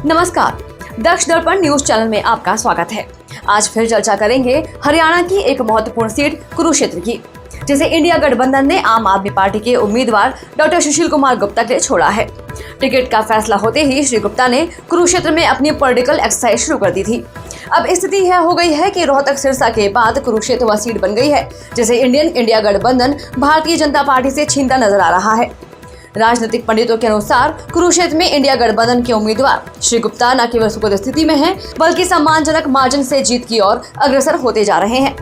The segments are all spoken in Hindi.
नमस्कार, दक्ष दर्पण न्यूज चैनल में आपका स्वागत है। आज फिर चर्चा करेंगे हरियाणा की एक महत्वपूर्ण सीट कुरुक्षेत्र की, जिसे इंडिया गठबंधन ने आम आदमी पार्टी के उम्मीदवार डॉक्टर सुशील कुमार गुप्ता के लिए छोड़ा है। टिकट का फैसला होते ही श्री गुप्ता ने कुरुक्षेत्र में अपनी पॉलिटिकल एक्सरसाइज शुरू कर दी थी। अब स्थिति यह हो गई है कि रोहतक सिरसा के बाद कुरुक्षेत्र वह सीट बन गई है जिसे इंडिया गठबंधन भारतीय जनता पार्टी से छीनता नजर आ रहा है। राजनीतिक पंडितों के अनुसार कुरुक्षेत्र में इंडिया गठबंधन के उम्मीदवार श्री गुप्ता न केवल सुखद स्थिति में हैं, बल्कि सम्मानजनक मार्जिन से जीत की ओर अग्रसर होते जा रहे हैं।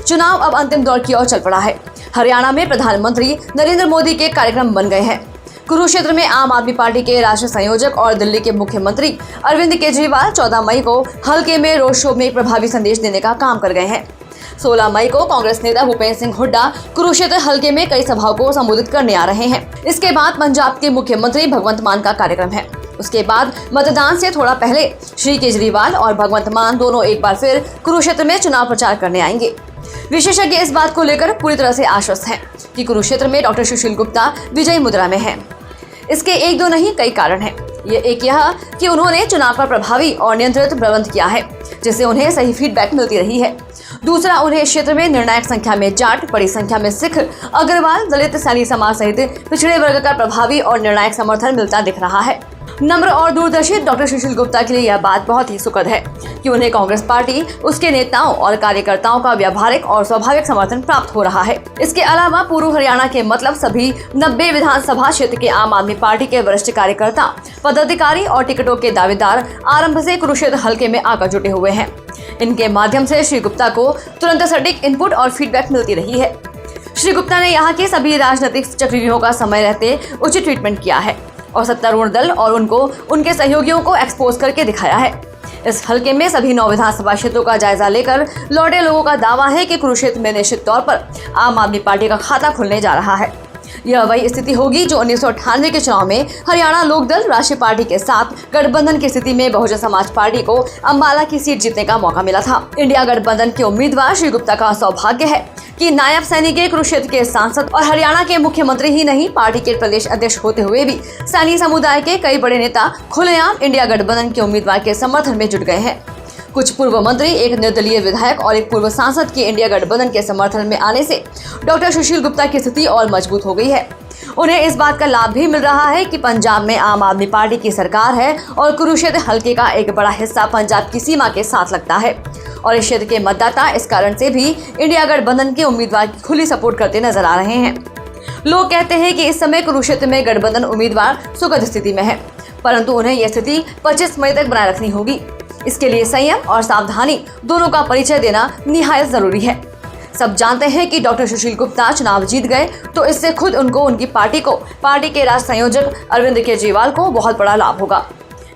चुनाव अब अंतिम दौर की ओर चल पड़ा है। हरियाणा में प्रधानमंत्री नरेंद्र मोदी के कार्यक्रम बन गए हैं। कुरुक्षेत्र में आम आदमी पार्टी के राष्ट्रीय संयोजक और दिल्ली के मुख्यमंत्री अरविंद केजरीवाल 14 मई को हल्के में रोड शो में एक प्रभावी संदेश देने का काम कर गए हैं। 16 मई को कांग्रेस नेता भूपेंद्र सिंह हुड्डा कुरुक्षेत्र हल्के में कई सभाओं को संबोधित करने आ रहे हैं। इसके बाद पंजाब के मुख्यमंत्री भगवंत मान का कार्यक्रम है। उसके बाद मतदान से थोड़ा पहले श्री केजरीवाल और भगवंत मान दोनों एक बार फिर कुरुक्षेत्र में चुनाव प्रचार करने आएंगे। विशेषज्ञ इस बात को लेकर पूरी तरह से आश्वस्त हैं कि कुरुक्षेत्र में डॉक्टर सुशील गुप्ता विजयी मुद्रा में हैं। इसके एक दो नहीं कई कारण हैं। एक यह कि उन्होंने चुनाव पर प्रभावी और नियंत्रित प्रबंध किया है, जिससे उन्हें सही फीडबैक मिलती रही है। दूसरा, उन्हें क्षेत्र में निर्णायक संख्या में जाट, बड़ी संख्या में सिख, अग्रवाल, दलित, सैनी समाज सहित पिछड़े वर्ग का प्रभावी और निर्णायक समर्थन मिलता दिख रहा है। नम्र और दूरदर्शी डॉक्टर सुशील गुप्ता के लिए यह बात बहुत ही सुखद है कि उन्हें कांग्रेस पार्टी, उसके नेताओं और कार्यकर्ताओं का व्यावहारिक और स्वाभाविक समर्थन प्राप्त हो रहा है। इसके अलावा पूर्व हरियाणा के मतलब सभी 90 विधानसभा क्षेत्र के आम आदमी पार्टी के वरिष्ठ कार्यकर्ता, पदाधिकारी और टिकटों के दावेदार आरंभ से कुरुक्षेत्र हल्के में आकर जुटे हुए हैं। इनके माध्यम से श्री गुप्ता को तुरंत सटीक इनपुट और फीडबैक मिलती रही है। श्री गुप्ता ने यहाँ के सभी राजनीतिक चक्रव्यूहों का समय रहते उचित ट्रीटमेंट किया है और सत्तारूढ़ दल और उनके सहयोगियों को एक्सपोज करके दिखाया है। इस हल्के में सभी 9 विधानसभा क्षेत्रों का जायजा लेकर लौटे लोगों का दावा है कि कुरुक्षेत्र में निश्चित तौर पर आम आदमी पार्टी का खाता खुलने जा रहा है। यह वही स्थिति होगी जो 1998 के चुनाव में हरियाणा लोकदल राष्ट्रीय पार्टी के साथ गठबंधन की स्थिति में बहुजन समाज पार्टी को अंबाला की सीट जीतने का मौका मिला था। इंडिया गठबंधन के उम्मीदवार श्री गुप्ता का सौभाग्य है कि नायब सैनी के कुरुक्षेत्र के सांसद और हरियाणा के मुख्यमंत्री ही नहीं, पार्टी के प्रदेश अध्यक्ष होते हुए भी सैनी समुदाय के कई बड़े नेता खुलेआम इंडिया गठबंधन के उम्मीदवार के समर्थन में जुट गए हैं। कुछ पूर्व मंत्री, एक निर्दलीय विधायक और एक पूर्व सांसद के इंडिया गठबंधन के समर्थन में आने से डॉक्टर सुशील गुप्ता की स्थिति और मजबूत हो गई है। उन्हें इस बात का लाभ भी मिल रहा है कि पंजाब में आम आदमी पार्टी की सरकार है और कुरुक्षेत्र हल्के का एक बड़ा हिस्सा पंजाब की सीमा के साथ लगता है और इस क्षेत्र के मतदाता इस कारण से भी इंडिया गठबंधन के उम्मीदवार की खुली सपोर्ट करते नजर आ रहे हैं। लोग कहते हैं कि इस समय कुरुक्षेत्र में गठबंधन उम्मीदवार सुखद स्थिति में है, परंतु उन्हें यह स्थिति 25 मई तक बनाए रखनी होगी। इसके लिए संयम और सावधानी दोनों का परिचय देना निहायत जरूरी है। सब जानते हैं कि डॉक्टर सुशील गुप्ता चुनाव जीत गए तो इससे खुद उनको, उनकी पार्टी को, पार्टी के राष्ट्रीय संयोजक अरविंद केजरीवाल को बहुत बड़ा लाभ होगा।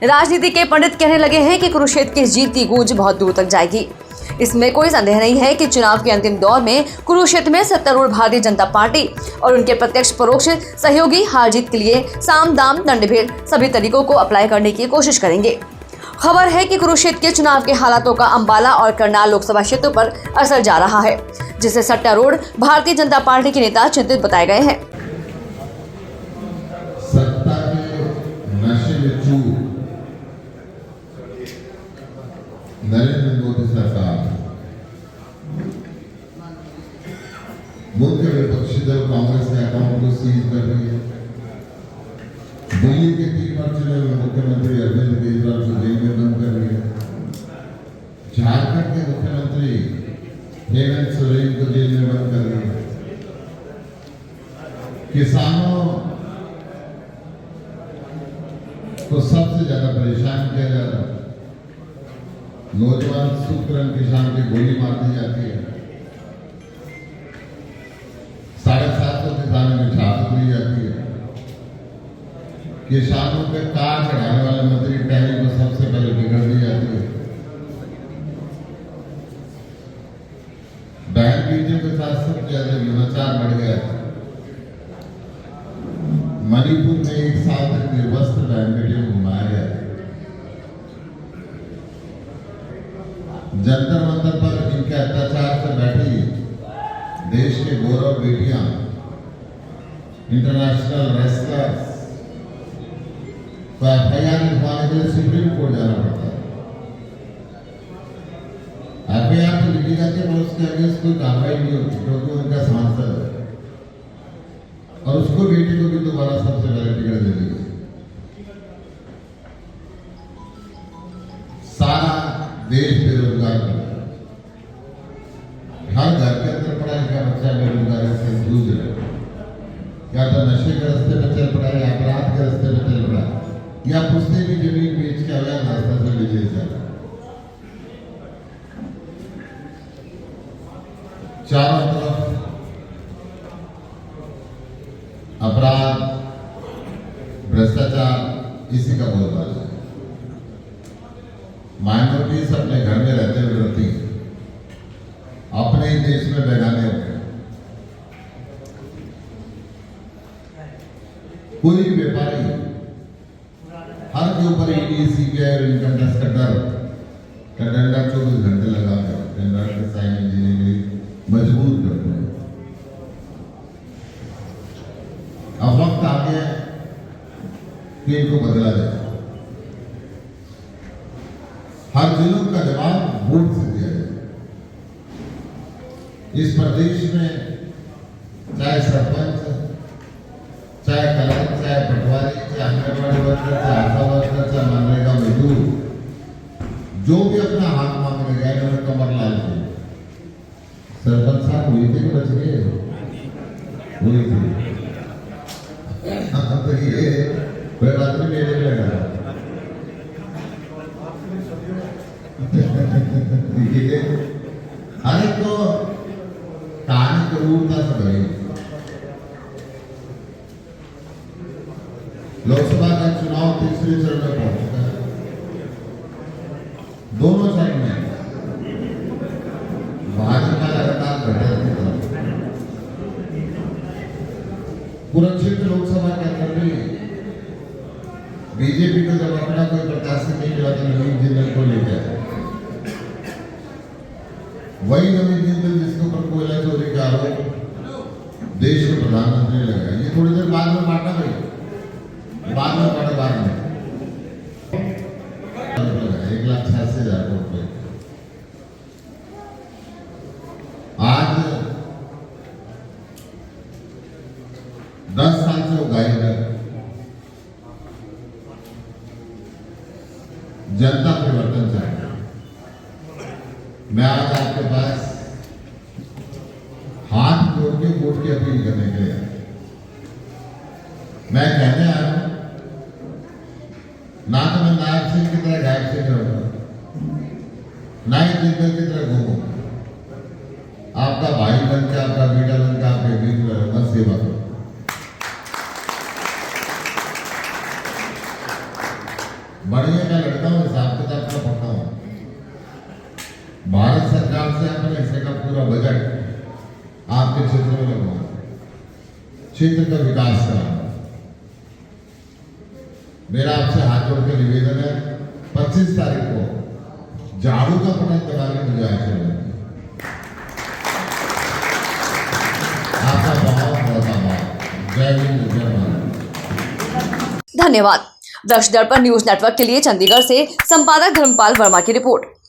राजनीति के पंडित कहने लगे हैं कि कुरुक्षेत्र की जीत की गूंज बहुत दूर तक जाएगी। इसमें कोई संदेह नहीं है कि चुनाव के अंतिम दौर में कुरुक्षेत्र में सत्तारूढ़ भारतीय जनता पार्टी और उनके प्रत्यक्ष परोक्ष सहयोगी हार जीत के लिए साम दाम दंडभेद सभी तरीकों को अप्लाई करने की कोशिश करेंगे। खबर है कि कुरुक्षेत्र के चुनाव के हालातों का अंबाला और करनाल लोकसभा क्षेत्रों पर असर जा रहा है, जिससे सत्तारूढ़ भारतीय जनता पार्टी के नेता चिंतित बताए गए हैं। सत्ता के नशे में चूर नरेंद्र मोदी सरकार मुख्य विपक्षी दल कांग्रेस के अकाउंट को सीज कर रही है। दिल्ली के 3 बार चुने हुए मुख्यमंत्री अरविंद केजरीवाल को जेल में बंद कर रही है। झारखंड के मुख्यमंत्री हेमंत सोरेन को जेल में बंद कर रही है। किसानों को सबसे ज्यादा परेशान किया जा रहा है। नौजवान सुकरन किसान की गोली मार दी जाती है। 750 किसानों की छाप ली जाती है। किसानों पे कार चढ़ाने वाले मंत्री टहरी को सबसे पहले बिगड़ दी जाती है। बहन बेटियों के साथ सबसे ज्यादा विनाचार बढ़ गया है। मणिपुर में 1 साल तक निर्वस्त्र बहन बेटियों को घुमाया गया। जंतर मंतर पर इनके अत्याचार से बैठी देश के गौरव बेटियां, इंटरनेशनल रेसलर्स को FIR लिखवाने के लिए सुप्रीम कोर्ट जाना पड़ता है। एफआईआर तो लिखी जाती है पर उसके अगेंस्ट कोई कार्रवाई नहीं होती क्योंकि उनका सांसद है और उसको बेटी को भी दोबारा सबसे पहले टिकट दे दी गई। सारा देश बेरोजगार कर रहा है, हर घर के अंदर पढ़ा लिखा बच्चा बेरोजगारी से जूझ रहा है, या तो नशे के रास्ते पे चल पड़ा है या अपराध के रास्ते पे चल पड़ा है या पुश्ते की जमीन बेच के अवैध रास्ता से विदेश जा रहा है। चारों तरफ अपराध भ्रष्टाचार इसी का बोलबाला है। माइनॉरिटीज अपने घर में रहते हुए रहती हैं, अपने ही देश में बेगाने होते हैं। कोई भी व्यापारी हर के ऊपर ईडी सीबीआई और इनकम टैक्स का डंडा 24 घंटे लगा कर टेंडर के साइन देने के लिए मजबूर करते हैं। अब वक्त आ गया कि इनको बदला जाए। हर जुल्म का जवाब वोट से दिया जाए। इस प्रदेश में चाहे सरपंच, चाहे कलर, चाहे पटवारी, चाहे आंगनबाड़ी वर्कर, चाहे आशा वर्कर, चाहे मनरेगा मजदूर, जो भी अपना हाथ मांगने गए उन्होंने कमर लाल की। सरपंच साहब हुई थी कि बच गए? हुई थी। तो ये कोई बात नहीं, मेरे लगा हर एक को कहानी क्रूरता से भरी। लोकसभा का चुनाव तीसरे चरण में पहुंच चुका है। दोनों चरण में भाजपा लगातार घटे की तरफ। कुरुक्षेत्र लोकसभा के अंदर भी बीजेपी को जब अपना कोई प्रत्याशी नहीं मिला तो नवीन जिंदल को लेकर वही नवीन जिंदल जिसके ऊपर कोयला चोरी का आरोप देश के प्रधानमंत्री ने लगाया। ये थोड़ी देर बाद में बांटा भाई, बाद में बांटे, बाद में 1,86,000 रुपए। आज 10 साल से वो गायब है। जनता परिवर्तन चाहती है। मैं आज आपके पास हाथ जोड़ के वोट की अपील करने के लिए मैं कहने आया हूं, ना तो मैं नायब सिंह की तरह गायब सिंह रहूंगा, ना ही जिंदल की तरह घूमूंगा। आपका भाई बन के, आपका बेटा बन के आपके बीच में रहूंगा, सेवा करूंगा। बढ़िया का लड़का हूं, हिसाब किताब का पढ़ता हूं। भारत सरकार से अपने हिस्से का पूरा बजट आपके क्षेत्र में लगवाऊंगा, क्षेत्र का विकास कराऊंगा। मेरा आपसे हाथ जोड़ के निवेदन है, 25 तारीख को झाड़ू का बटन दबाने मुझे आशीर्वाद। आपका बहुत बहुत आभार। जय हिंद, जय भारत। धन्यवाद। दक्ष दर्पण न्यूज नेटवर्क के लिए चंडीगढ़ से संपादक धर्मपाल वर्मा की रिपोर्ट।